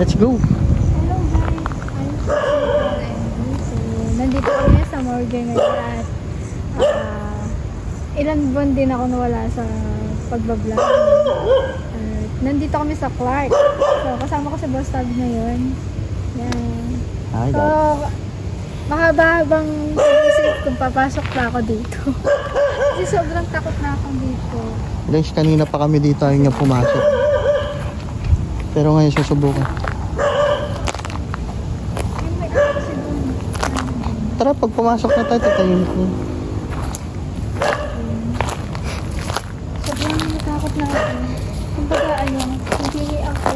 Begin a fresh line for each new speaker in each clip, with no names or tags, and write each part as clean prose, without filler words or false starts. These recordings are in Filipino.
Let's go.
Hello guys, I'm so nandito kami sa morgue ngayon at ilang buwan din ako nawala sa pagbablog. Nandito kami sa Clark. So, kasama ko sa bus tab ngayon. Yan.
Hi,
So, mahaba-habang isip kung papasok pa ako dito. Kasi sobrang takot na ako dito.
guys, kanina pa kami dito ayaw nga pumasok. Pero ngayon susubukan.
May kasi doon.
Tara, pag pumasok na tayo, tatayin ko.
Sobrang natakot na ako. Kumbaga hindi ako.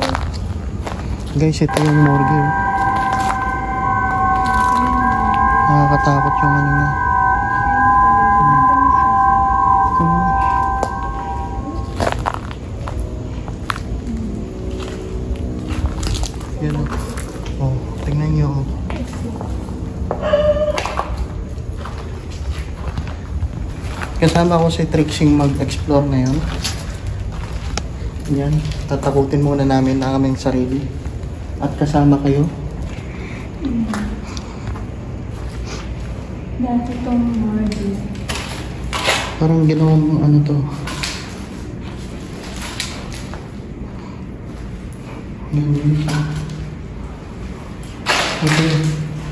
Guys, ito yung morgue. Nakakatakot yung ano na. Yan o. Oh, tingnan nyo. Kasama ko si Trixing mag-explore na yun. Yan. Tatakutin muna namin ang aming sarili. At kasama kayo.
Dati itong morgue.
Parang ginawang ano to.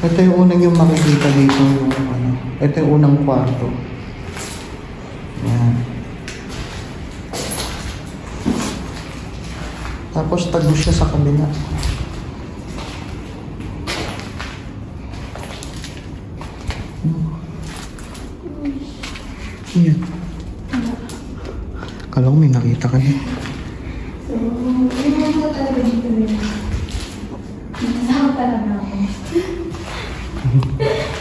Ito yung unang yung makikita dito yung ano. Ito yung unang kwarto. Yan. Tapos tagos siya sa kabila. Yan. Kala ko may nakita ka eh.
So, hindi mo talaga dito rin. Nasakot talaga ako.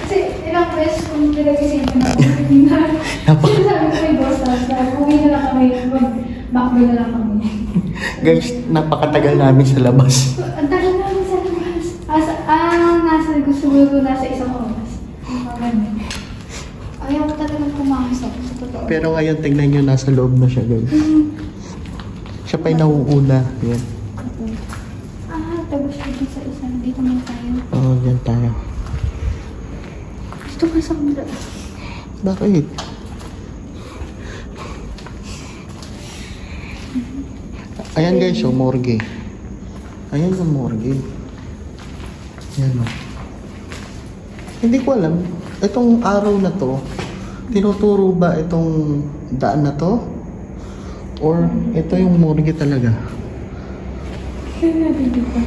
Kasi ilang beses kung pinag-isipan ako, sabi ko yung boss house na uwi na lang kami, mag-backbo na lang kami.
Guys, napakatagal namin sa labas.
Ang tagal namin sa labas. Nasa gusto ko nasa isang oras. Ayaw ko talagang pumasok sa totoo.
Pero ngayon, tignan nyo, nasa loob na siya, guys. Siya pa'y nauuna. Yan.
Tapos dito sa isa. Dito mo tayo.
Oo, dyan tayo.
Gusto ka sa kabila.
Bakit? Ayan guys, oh, morgue. Ayan yung morgue. Yan o. Hindi ko alam. Itong araw na to, tinuturo ba itong daan na to? Or ito yung morgue talaga?
Kaya natin dito.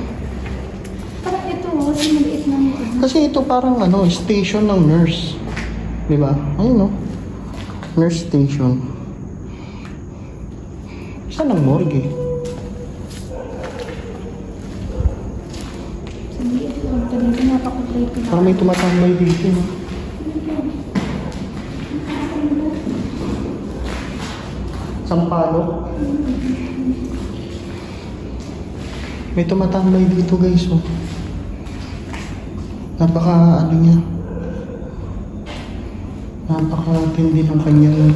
Parang ito, kasi maliit na mo.
Kasi ito parang ano, station ng nurse. Diba? Ayun o. Nurse station. Saan ang morgue? Parang may tumatambay dito. No? Sampalo. May tumatambay dito guys. Oh. Napaka ano niya. Napaka-tindi ng kanyang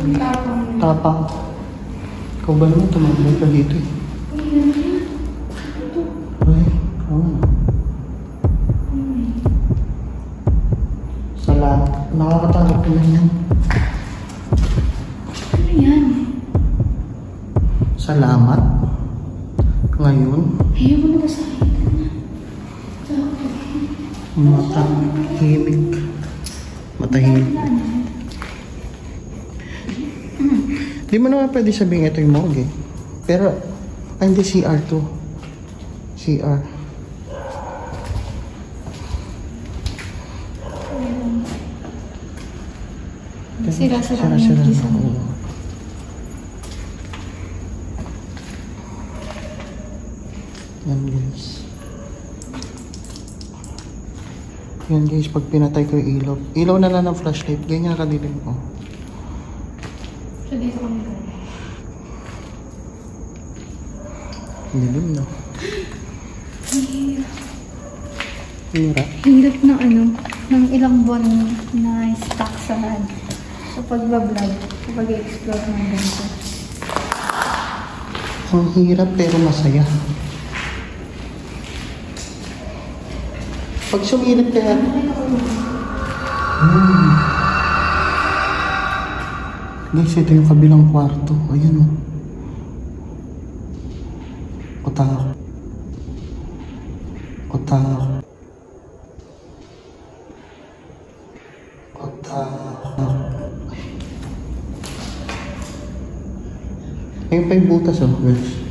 tapang. Ikaw ba naman tumambay ka dito eh? Ay, oo. Nakakatakot naman yan.
Ano yan?
Salamat. Ngayon.
Ayaw mo na ba sa akin?
Matahimik. Matahimik. Di mo naman pwede sabihin ito yung morgue. Pero, hindi CR to. CR.
Sira-sira.
Yan guys. Yan guys, pag pinatay ko yung ilaw. Ilaw na lang ng flashlight. Ganyan kadilim ko.
So, dito kami ko.
Dilim no? Hira.
Hirap ng ng ilang buwan na stuck sa pagbablog, sa pag-explore ng ganito.
Ang hirap pero masaya. Pag sumilip kaya... Guys, ito yung kabilang kwarto. Ayan o. Otak. Otak. Otak. Ayun pa yung butas oh, guys.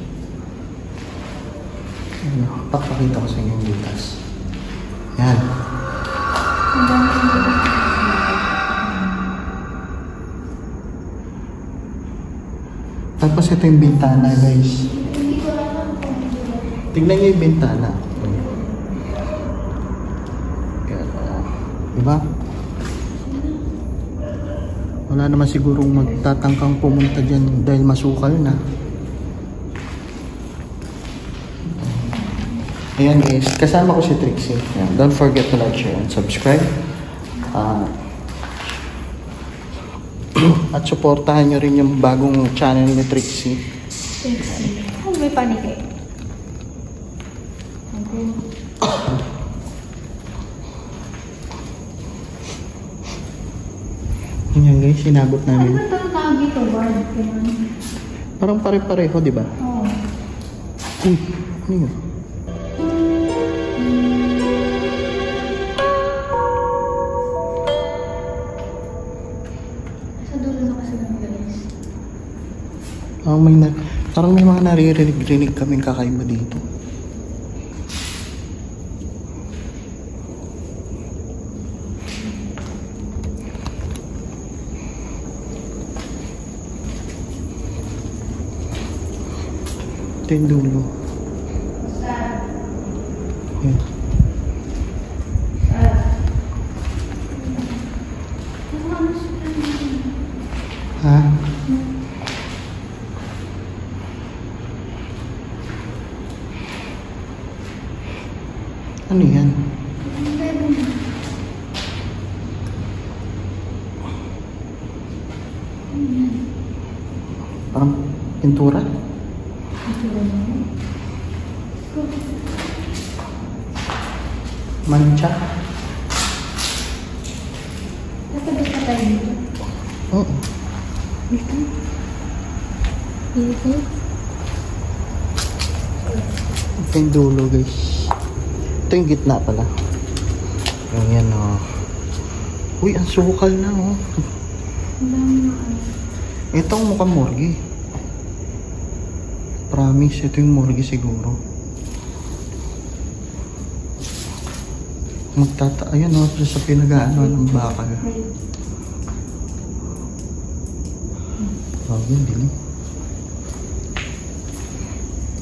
Ano, papakita ko sa inyo yung butas. Yan. Tapos ito yung bintana, guys. Tignan niyo yung bintana. Yan, diba? Wala naman sigurong magtatangkang pumunta dyan dahil masukal na. Ayan guys, kasama ko si Trixie. Ayan, don't forget to like, share, and subscribe. At supportahan nyo rin yung bagong channel ni Trixie.
Ay, may panik eh.
Ayan guys, sinabot namin.
Ano ito tawag dito? Word?
Parang pare-pareho, di ba?
Oo.
Uy, ano yun?
Sa dulo na kasi ng guys.
Parang may mga naririnig kaming kakaiba dito. Ito yung dulo. Ayan. Ha? Ano yan? Parang pintura? Mancha?
Natabi ka tayo dito.
Oo.
Dito. Dito.
Ito yung dulo guys. Ito yung gitna pala. Ayan o. Uy, ang sukal na o.
Ang dami na ano.
Ito ang mukhang morgue. Promise, ito yung morgue siguro. Ayan o, sa pinag-aano ng bakal. Oh, yun, dili.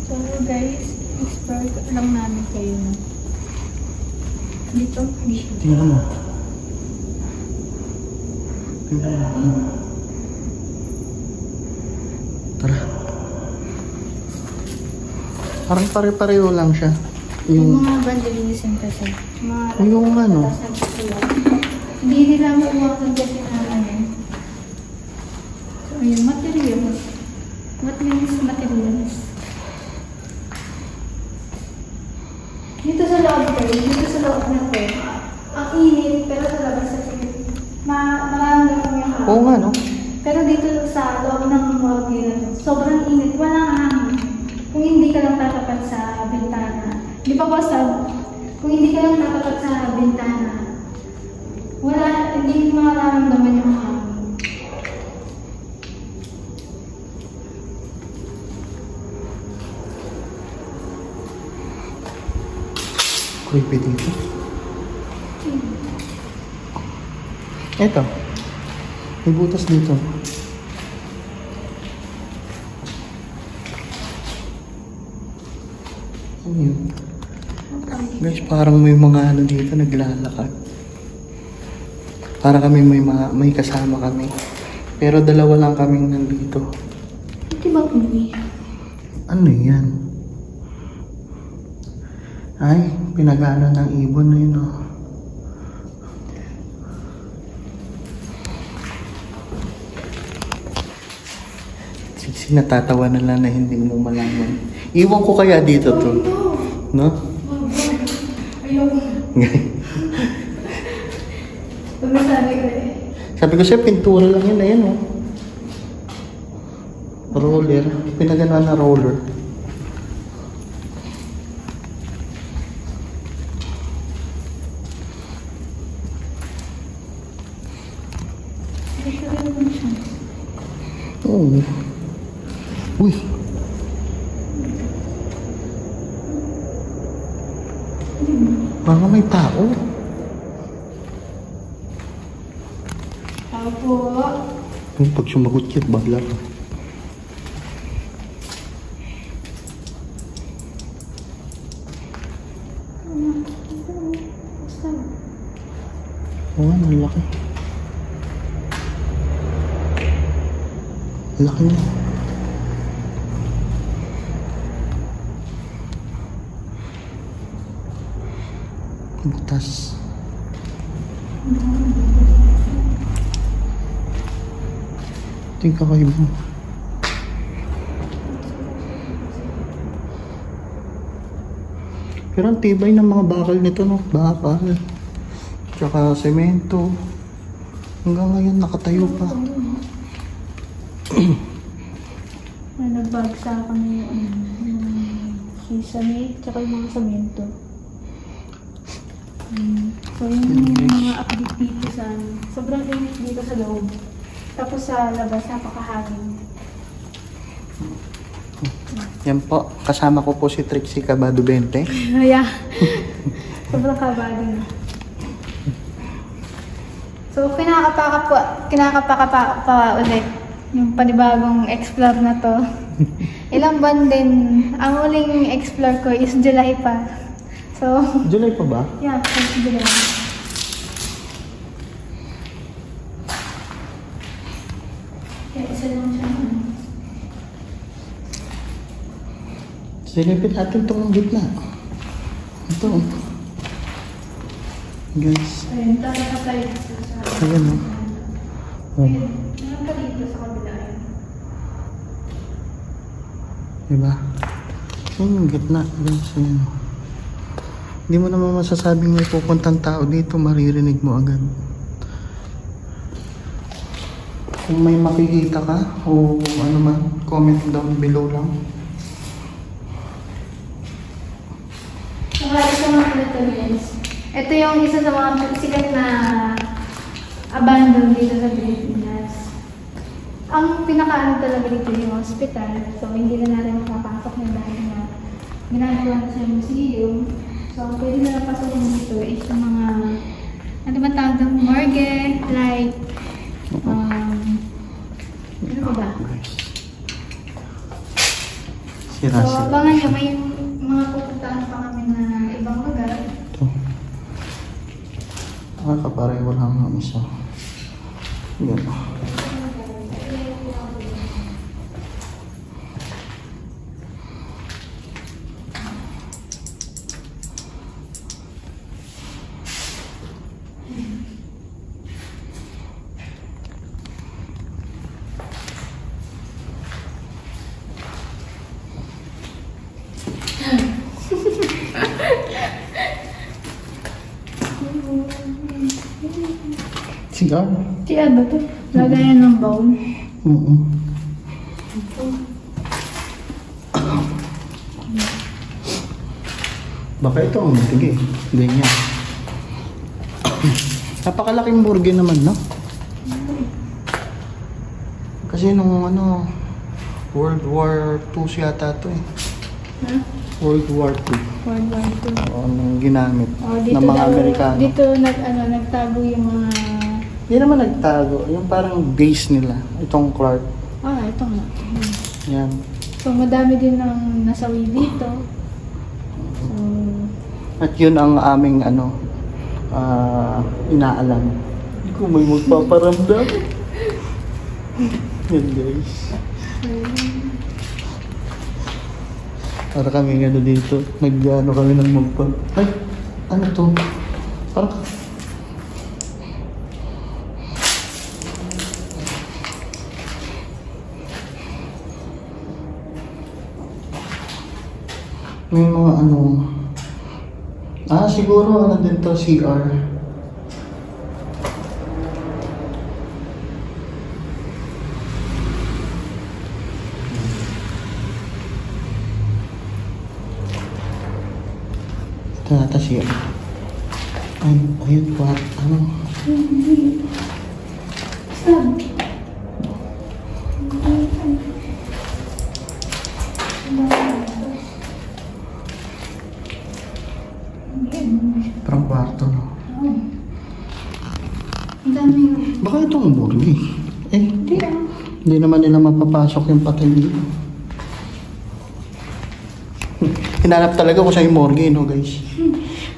So guys, explore lang namin kayo. Dito.
Tingnan mo. Tingnan mo. Tara. Parang pare-pareho lang siya.
Yung mga vandalism kasi.
Yung ano?
Hindi nila mauwakan kasi na ano. So, yung materials. What means materials? Dito sa loob kayo, dito sa loob na to, ang init, pero sa labas sa pilit. Mararamdaman mo yung hangin.
Oo nga, no?
Pero dito sa loob ng morgue na to, sobrang init, walang hangin. Kung hindi ka lang tatapat sa bintana. Di ba boss, kung hindi ka lang tatapat sa bintana, hindi mo mararamdaman yung hangin.
Creepy dito. Eto. May butas dito. Ano yun? Guys, parang may mga ano dito naglalakad. Para kami may kasama kami. Pero dalawa lang kaming nandito.
Hindi ba kung
Ano yan? Ay, pinagana ng ibon na yun oh. Natatawa na lang na hindi mo malaman. Iwan ko kaya dito to. No?
Ayoko. Pagkasabi ko eh.
Sabi ko siya, pintura lang yun. Ayan, oh. Roller. Pinagana na roller. Oo. Uy. Parang may tao.
Tao po.
Yung pag sumagot yun, bagla ka. Oo, ang laki. Laki niya. Butas. Ito yung kakaiba. Pero ang tibay ng mga bakal nito, no? Bakal. Tsaka semento. Hanggang ngayon nakatayo pa.
Nagbagsakan yung sesame, tsaka yung mga samento. So yun yung mga update dito sa sobrang init dito sa loob. Tapos sa labas, napakahangin.
Yan po, kasama ko po si Trixie Cabado 20.
Yeah. Sobrang kabado na. So kinakapaka pa ulit yung panibagong explore na to. Ilang buwan din, ang huling explore ko is July pa. So,
July pa ba?
yeah, July. Kaya isa lang siya.
Silipin natin itong gitna. Ito. Guys.
Ayun, talaga tayo sa...
Ayan, no? Oh.
Ayun, meron pa dito sa kabila.
Diba? Ayan yung gitna. Guys, ayan. Hindi mo naman masasabing may pupuntang tao dito, maririnig mo agad. Kung may makikita ka, o ano man, comment down below lang.
Saka isa mga Philippines. Ito yung isa sa mga sikat na abandoned dito sa Pilipinas. Ang pinakaano talaga dito yung hospital. So, hindi na natin makapasok na dahil na ginagawa na sa museum. So, ang pwede na napasokin dito is yung mga, ano ba tawag ng morgue, like, ano ba ba?
Sira.
So, abangan nyo, may mga pupuntahan pa kami na ibang lugar.
Ito. Kapareho lang ang isa. Yan. Sigaw.
Si ano to? Lagayan ng bowl.
Oo. Baka ito ang matige. Ganyan. Napakalaking morgue naman, no? Kasi nung ano, World War II yata ito eh.
Huh?
World War II.
World War II.
Oo, nung ginamit
Dito
ng mga
daw,
Amerikano.
Dito nagtago yung mga...
Hindi naman nagtago. Yung parang base nila. Itong Clark.
Ito nga.
Yan.
So, madami din ang nasawi dito. So,
At yun ang aming ano, inaalam. Hindi ko may magpaparamdam. Yan guys. Para kami ano dito, nag-ano kami ng ay, ano to? Parang may mga ano, Siguro ano din to, CR. Ito nata CR. Ayun po. Ano?
Stop.
Parang kwarto, no?
Ang dami.
Baka itong morgue.
Hindi
Hindi naman nila mapapasok yung patay dito. Hinanap talaga ko sa yung morgue, no, guys?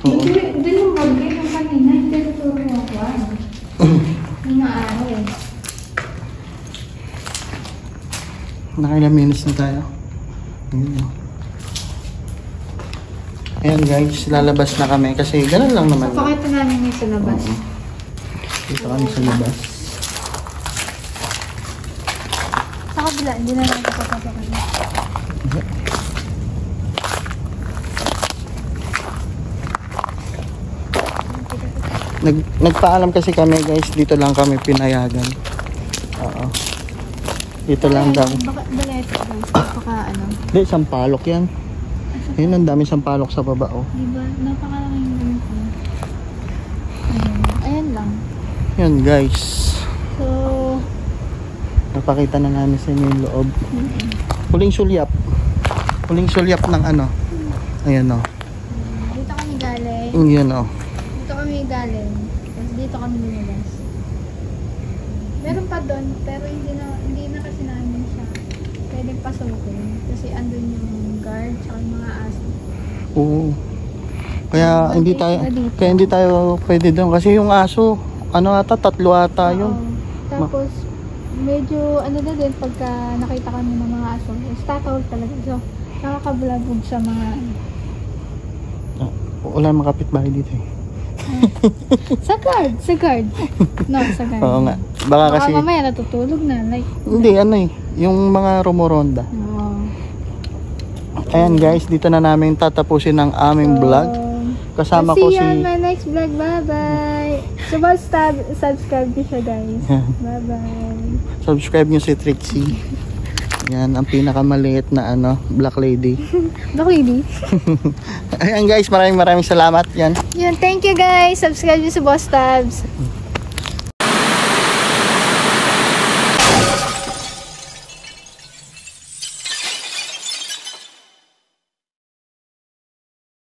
Oo.
Doon yung morgue yung kanina. Hindi tuturo ako. Yung araw.
Nakailang minutes na tayo. Ayun. Ayan guys, lalabas na kami kasi ganun lang naman.
So, pakita namin yung sa labas.
Dito kami sa labas.
Sa kabila, hindi na natin papapakin.
Nagpaalam kasi kami guys, dito lang kami pinayagan. Oo. Dito lang daw.
Baka ito guys, baka ano.
Hindi, sampalok yan. Ayun, ang dami sampalok sa baba, oh.
Diba? Napakalaking ganito. Ayan lang.
Yan guys.
So,
Napakita na namin sa inyo yung loob. Huling sulyap. Huling sulyap ng ano. Ayan, oh.
dito kami galing.
Yan, oh.
Dito kami galing. Tapos dito kami lumabas. Meron pa doon, pero hindi na kasi namin siya pwedeng pasukin. Kasi andun yung guard tsaka yung mga aso.
Oo. Kaya hindi tayo pwede doon kasi yung aso, ano ata, 3 ata yun.
Oo. Tapos medyo ano na din pagka nakita kami ng mga aso, tatawag talaga. So, nakakabulabog sa mga
Wala namang kapitbahay dito eh.
sa guard. No, sa guard.
Oo nga. Baka kasi
mamaya natutulog na. Like,
hindi, ano eh. Yung mga rumoronda. Ayan guys, dito na namin tatapusin ang aming vlog. Kasama ko
see you
si...
on my next vlog. Bye-bye. Subscribe ko siya guys. Bye-bye.
Subscribe nyo si Trixie. Yan, ang pinakamaliit na ano, Black Lady.
Black Lady?
Ayan guys, maraming salamat. Yan.
Yun, thank you guys. Subscribe nyo sa Boss Tabs.